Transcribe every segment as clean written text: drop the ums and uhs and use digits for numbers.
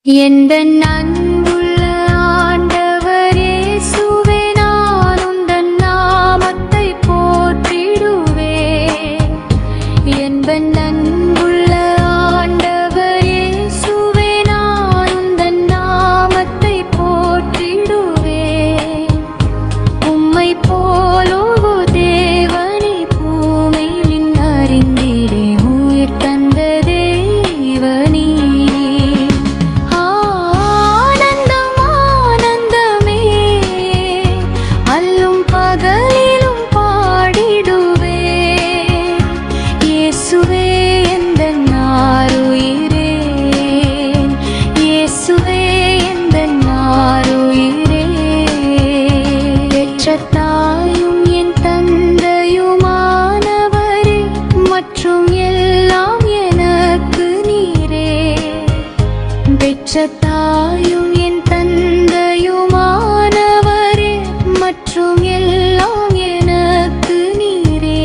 எந்தன் அன்புள்ள ஆண்டவரே இயேசுவே, நான் உந்தன் நாமத்தை போற்றிடுவேன். எந்தன் அன்புள்ள ஆண்டவரே இயேசுவே, நான் உந்தன் நாமத்தை போற்றிடுவேன். உம்மை போலொரு தேவனை பூமியில் அறிந்திடே, உயிர் தந்த தேவனே. தாயும் என் தந்தையுமானவரே, மற்றும் எல்லாம் எனக்கு நீரே. பெற்ற தாயும் என் தந்தையுமானவரே, மற்றும் எல்லாம் எனக்கு நீரே.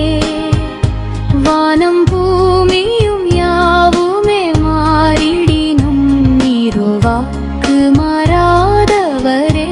வானம் பூமியும் யாவுமே மாறிடினும் நீருவாக்கு மாறாதவரே.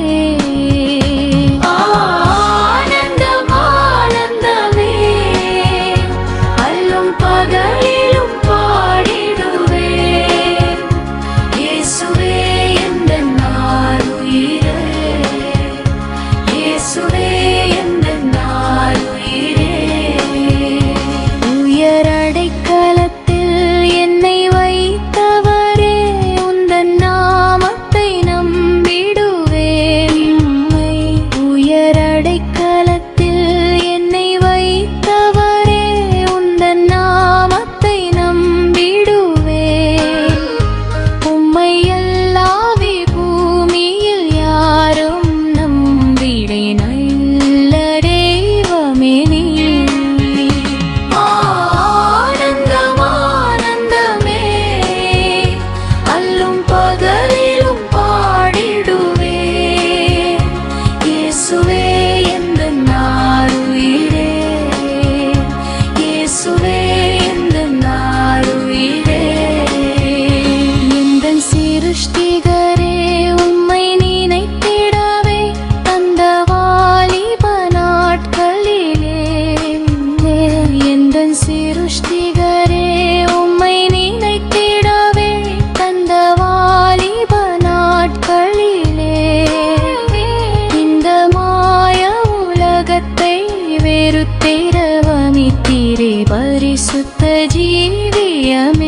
வெறுத்திரவமித்திரே பரிசுத்த ஜீவியமே.